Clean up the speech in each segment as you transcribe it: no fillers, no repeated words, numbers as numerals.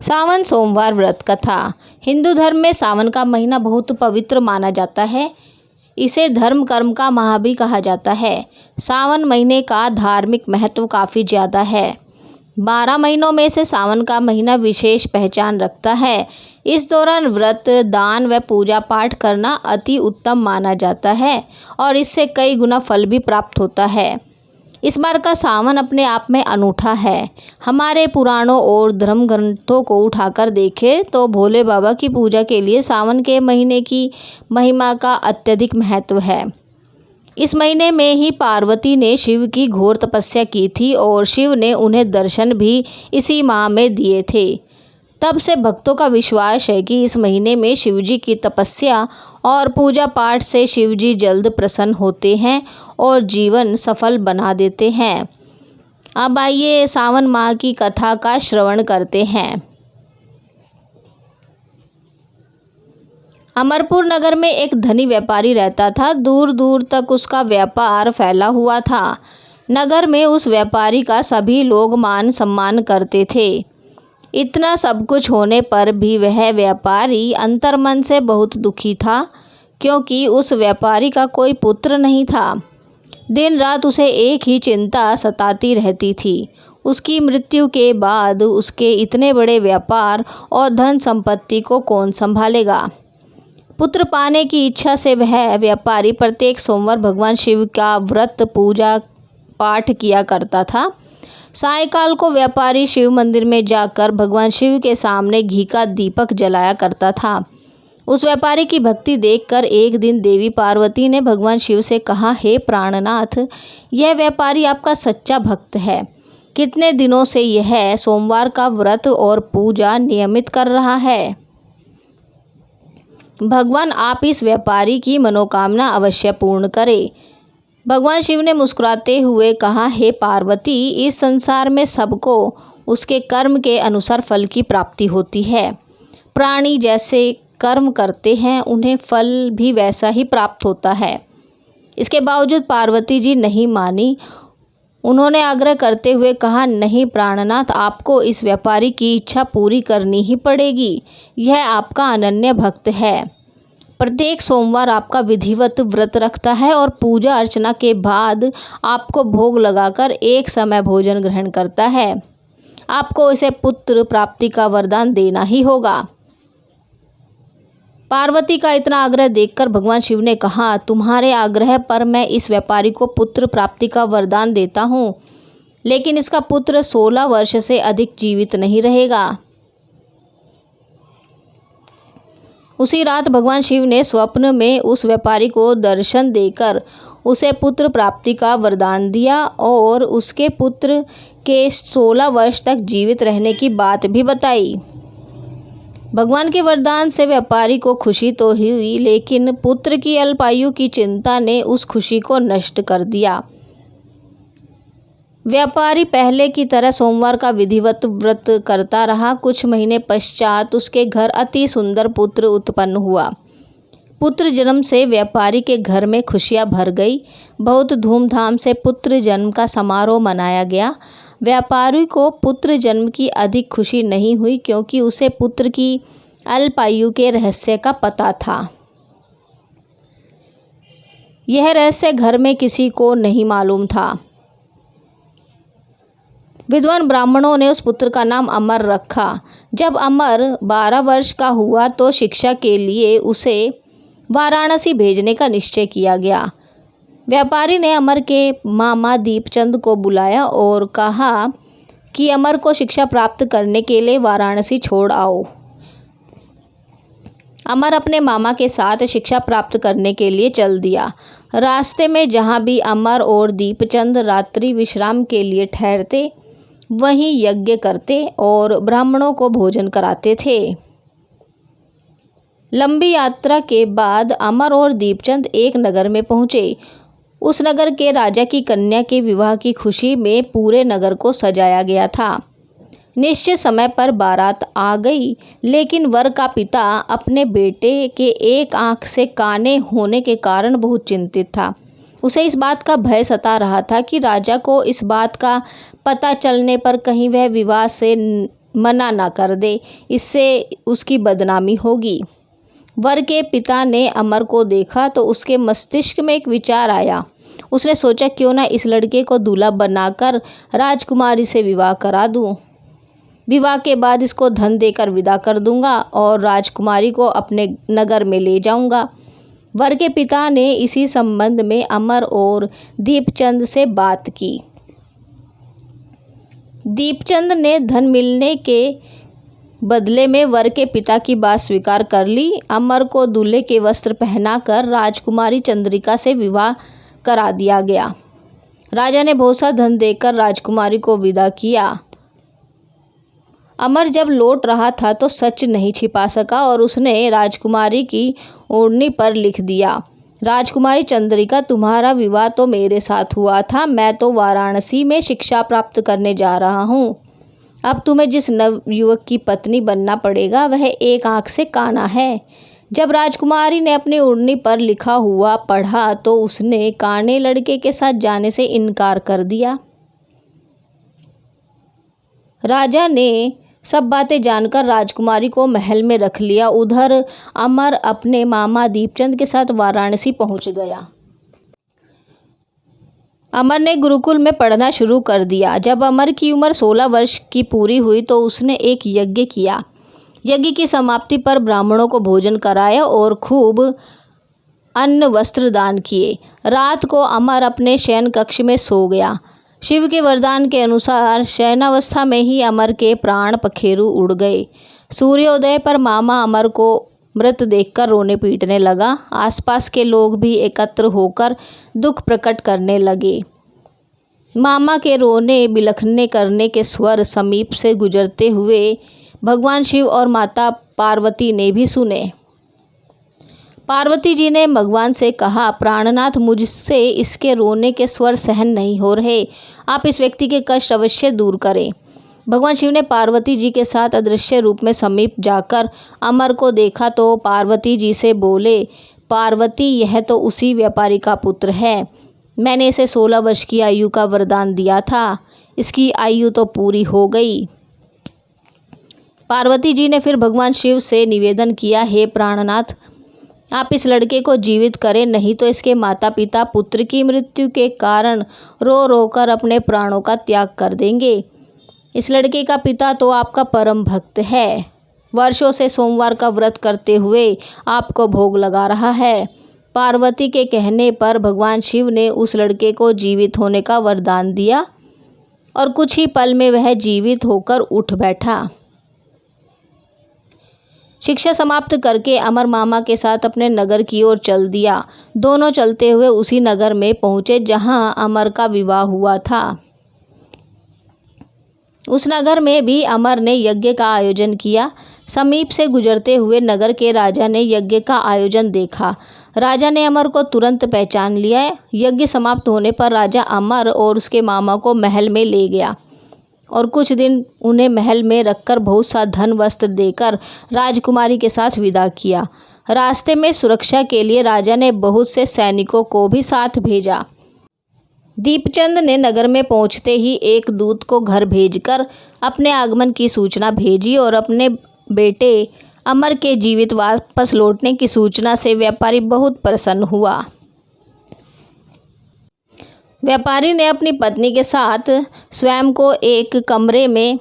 सावन सोमवार व्रत कथा। हिंदू धर्म में सावन का महीना बहुत पवित्र माना जाता है। इसे धर्म कर्म का माह भी कहा जाता है। सावन महीने का धार्मिक महत्व काफ़ी ज़्यादा है। 12 महीनों में से सावन का महीना विशेष पहचान रखता है। इस दौरान व्रत, दान व पूजा पाठ करना अति उत्तम माना जाता है और इससे कई गुना फल भी प्राप्त होता है। इस बार का सावन अपने आप में अनूठा है। हमारे पुराणों और धर्म ग्रंथों को उठाकर देखें तो भोले बाबा की पूजा के लिए सावन के महीने की महिमा का अत्यधिक महत्व है। इस महीने में ही पार्वती ने शिव की घोर तपस्या की थी और शिव ने उन्हें दर्शन भी इसी माह में दिए थे। तब से भक्तों का विश्वास है कि इस महीने में शिवजी की तपस्या और पूजा पाठ से शिवजी जल्द प्रसन्न होते हैं और जीवन सफल बना देते हैं। अब आइए सावन माह की कथा का श्रवण करते हैं। अमरपुर नगर में एक धनी व्यापारी रहता था। दूर दूर तक उसका व्यापार फैला हुआ था। नगर में उस व्यापारी का सभी लोग मान सम्मान करते थे। इतना सब कुछ होने पर भी वह व्यापारी अंतर्मन से बहुत दुखी था, क्योंकि उस व्यापारी का कोई पुत्र नहीं था। दिन रात उसे एक ही चिंता सताती रहती थी। उसकी मृत्यु के बाद उसके इतने बड़े व्यापार और धन संपत्ति को कौन संभालेगा। पुत्र पाने की इच्छा से वह व्यापारी प्रत्येक सोमवार भगवान शिव का व्रत, पूजा पाठ किया करता था। सायंकाल को व्यापारी शिव मंदिर में जाकर भगवान शिव के सामने घी का दीपक जलाया करता था। उस व्यापारी की भक्ति देखकर एक दिन देवी पार्वती ने भगवान शिव से कहा, हे प्राणनाथ, यह व्यापारी आपका सच्चा भक्त है। कितने दिनों से यह सोमवार का व्रत और पूजा नियमित कर रहा है। भगवान आप इस व्यापारी की मनोकामना अवश्य पूर्ण करें। भगवान शिव ने मुस्कुराते हुए कहा, हे पार्वती, इस संसार में सबको उसके कर्म के अनुसार फल की प्राप्ति होती है। प्राणी जैसे कर्म करते हैं उन्हें फल भी वैसा ही प्राप्त होता है। इसके बावजूद पार्वती जी नहीं मानी। उन्होंने आग्रह करते हुए कहा, नहीं प्राणनाथ, आपको इस व्यापारी की इच्छा पूरी करनी ही पड़ेगी। यह आपका अनन्य भक्त है। प्रत्येक सोमवार आपका विधिवत व्रत रखता है और पूजा अर्चना के बाद आपको भोग लगाकर एक समय भोजन ग्रहण करता है। आपको इसे पुत्र प्राप्ति का वरदान देना ही होगा। पार्वती का इतना आग्रह देखकर भगवान शिव ने कहा, तुम्हारे आग्रह पर मैं इस व्यापारी को पुत्र प्राप्ति का वरदान देता हूँ, लेकिन इसका पुत्र 16 वर्ष से अधिक जीवित नहीं रहेगा। उसी रात भगवान शिव ने स्वप्न में उस व्यापारी को दर्शन देकर उसे पुत्र प्राप्ति का वरदान दिया और उसके पुत्र के 16 वर्ष तक जीवित रहने की बात भी बताई। भगवान के वरदान से व्यापारी को खुशी तो हुई, लेकिन पुत्र की अल्पायु की चिंता ने उस खुशी को नष्ट कर दिया। व्यापारी पहले की तरह सोमवार का विधिवत व्रत करता रहा। कुछ महीने पश्चात उसके घर अति सुंदर पुत्र उत्पन्न हुआ। पुत्र जन्म से व्यापारी के घर में खुशियां भर गई। बहुत धूमधाम से पुत्र जन्म का समारोह मनाया गया। व्यापारी को पुत्र जन्म की अधिक खुशी नहीं हुई, क्योंकि उसे पुत्र की अल्पायु के रहस्य का पता था। यह रहस्य घर में किसी को नहीं मालूम था। विद्वान ब्राह्मणों ने उस पुत्र का नाम अमर रखा। जब अमर 12 वर्ष का हुआ तो शिक्षा के लिए उसे वाराणसी भेजने का निश्चय किया गया। व्यापारी ने अमर के मामा दीपचंद को बुलाया और कहा कि अमर को शिक्षा प्राप्त करने के लिए वाराणसी छोड़ आओ। अमर अपने मामा के साथ शिक्षा प्राप्त करने के लिए चल दिया। रास्ते में जहाँ भी अमर और दीपचंद रात्रि विश्राम के लिए ठहरते, वहीं यज्ञ करते और ब्राह्मणों को भोजन कराते थे। लंबी यात्रा के बाद अमर और दीपचंद एक नगर में पहुँचे। उस नगर के राजा की कन्या के विवाह की खुशी में पूरे नगर को सजाया गया था। निश्चित समय पर बारात आ गई, लेकिन वर का पिता अपने बेटे के एक आंख से काने होने के कारण बहुत चिंतित था। उसे इस बात का भय सता रहा था कि राजा को इस बात का पता चलने पर कहीं वह विवाह से मना ना कर दे, इससे उसकी बदनामी होगी। वर के पिता ने अमर को देखा तो उसके मस्तिष्क में एक विचार आया। उसने सोचा क्यों ना इस लड़के को दूल्हा बनाकर राजकुमारी से विवाह करा दूं। विवाह के बाद इसको धन देकर विदा कर दूंगा और राजकुमारी को अपने नगर में ले जाऊंगा। वर के पिता ने इसी संबंध में अमर और दीपचंद से बात की। दीपचंद ने धन मिलने के बदले में वर के पिता की बात स्वीकार कर ली। अमर को दूल्हे के वस्त्र पहनाकर राजकुमारी चंद्रिका से विवाह करा दिया गया। राजा ने बहुत सा धन देकर राजकुमारी को विदा किया। अमर जब लौट रहा था तो सच नहीं छिपा सका और उसने राजकुमारी की ओढ़नी पर लिख दिया, राजकुमारी चंद्रिका, तुम्हारा विवाह तो मेरे साथ हुआ था। मैं तो वाराणसी में शिक्षा प्राप्त करने जा रहा हूँ। अब तुम्हें जिस नवयुवक की पत्नी बनना पड़ेगा वह एक आंख से काना है। जब राजकुमारी ने अपनी ओढ़नी पर लिखा हुआ पढ़ा तो उसने काने लड़के के साथ जाने से इनकार कर दिया। राजा ने सब बातें जानकर राजकुमारी को महल में रख लिया। उधर अमर अपने मामा दीपचंद के साथ वाराणसी पहुंच गया। अमर ने गुरुकुल में पढ़ना शुरू कर दिया। जब अमर की उम्र 16 वर्ष की पूरी हुई तो उसने एक यज्ञ किया। यज्ञ की समाप्ति पर ब्राह्मणों को भोजन कराया और खूब अन्न वस्त्र दान किए। रात को अमर अपने शयन कक्ष में सो गया। शिव के वरदान के अनुसार शयनावस्था में ही अमर के प्राण पखेरु उड़ गए। सूर्योदय पर मामा अमर को मृत देखकर रोने पीटने लगा। आसपास के लोग भी एकत्र होकर दुख प्रकट करने लगे। मामा के रोने बिलखने करने के स्वर समीप से गुजरते हुए भगवान शिव और माता पार्वती ने भी सुने। पार्वती जी ने भगवान से कहा, प्राणनाथ, मुझसे इसके रोने के स्वर सहन नहीं हो रहे। आप इस व्यक्ति के कष्ट अवश्य दूर करें। भगवान शिव ने पार्वती जी के साथ अदृश्य रूप में समीप जाकर अमर को देखा तो पार्वती जी से बोले, पार्वती, यह तो उसी व्यापारी का पुत्र है। मैंने इसे 16 वर्ष की आयु का वरदान दिया था। इसकी आयु तो पूरी हो गई। पार्वती जी ने फिर भगवान शिव से निवेदन किया, हे प्राणनाथ, आप इस लड़के को जीवित करें, नहीं तो इसके माता पिता पुत्र की मृत्यु के कारण रो रो कर अपने प्राणों का त्याग कर देंगे। इस लड़के का पिता तो आपका परम भक्त है। वर्षों से सोमवार का व्रत करते हुए आपको भोग लगा रहा है। पार्वती के कहने पर भगवान शिव ने उस लड़के को जीवित होने का वरदान दिया और कुछ ही पल में वह जीवित होकर उठ बैठा। शिक्षा समाप्त करके अमर मामा के साथ अपने नगर की ओर चल दिया। दोनों चलते हुए उसी नगर में पहुंचे जहां अमर का विवाह हुआ था। उस नगर में भी अमर ने यज्ञ का आयोजन किया। समीप से गुजरते हुए नगर के राजा ने यज्ञ का आयोजन देखा। राजा ने अमर को तुरंत पहचान लिया। यज्ञ समाप्त होने पर राजा अमर और उसके मामा को महल में ले गया और कुछ दिन उन्हें महल में रखकर बहुत सा धन वस्त्र देकर राजकुमारी के साथ विदा किया। रास्ते में सुरक्षा के लिए राजा ने बहुत से सैनिकों को भी साथ भेजा। दीपचंद ने नगर में पहुंचते ही एक दूत को घर भेजकर अपने आगमन की सूचना भेजी और अपने बेटे अमर के जीवित वापस लौटने की सूचना से व्यापारी बहुत प्रसन्न हुआ। व्यापारी ने अपनी पत्नी के साथ स्वयं को एक कमरे में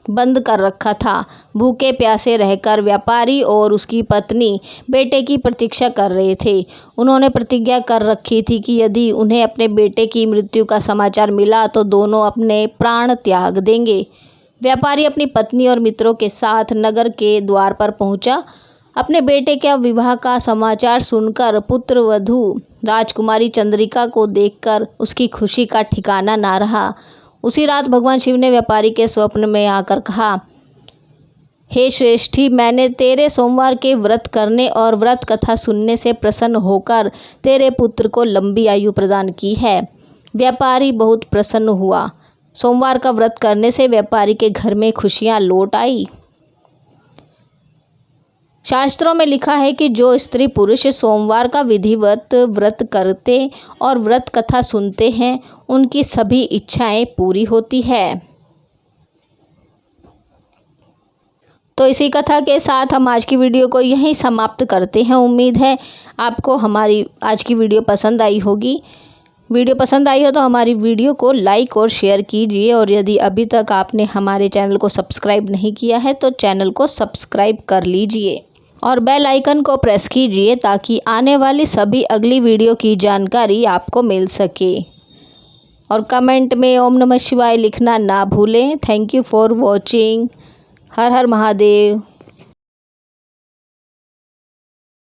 बंद कर रखा था। भूखे प्यासे रहकर व्यापारी और उसकी पत्नी बेटे की प्रतीक्षा कर रहे थे। उन्होंने प्रतिज्ञा कर रखी थी कि यदि उन्हें अपने बेटे की मृत्यु का समाचार मिला तो दोनों अपने प्राण त्याग देंगे। व्यापारी अपनी पत्नी और मित्रों के साथ नगर के द्वार पर पहुंचा। अपने बेटे के विवाह का समाचार सुनकर पुत्र वधू राजकुमारी चंद्रिका को देखकर उसकी खुशी का ठिकाना ना रहा। उसी रात भगवान शिव ने व्यापारी के स्वप्न में आकर कहा, हे श्रेष्ठी, मैंने तेरे सोमवार के व्रत करने और व्रत कथा सुनने से प्रसन्न होकर तेरे पुत्र को लंबी आयु प्रदान की है। व्यापारी बहुत प्रसन्न हुआ। सोमवार का व्रत करने से व्यापारी के घर में खुशियां लौट आई। शास्त्रों में लिखा है कि जो स्त्री पुरुष सोमवार का विधिवत व्रत करते और व्रत कथा सुनते हैं उनकी सभी इच्छाएं पूरी होती है। तो इसी कथा के साथ हम आज की वीडियो को यहीं समाप्त करते हैं। उम्मीद है आपको हमारी आज की वीडियो पसंद आई होगी। वीडियो पसंद आई हो तो हमारी वीडियो को लाइक और शेयर कीजिए, और यदि अभी तक आपने हमारे चैनल को सब्सक्राइब नहीं किया है तो चैनल को सब्सक्राइब कर लीजिए और बेल आइकन को प्रेस कीजिए ताकि आने वाली सभी अगली वीडियो की जानकारी आपको मिल सके। और कमेंट में ओम नमः शिवाय लिखना ना भूलें। Thank you for watching. Her her Mahadev.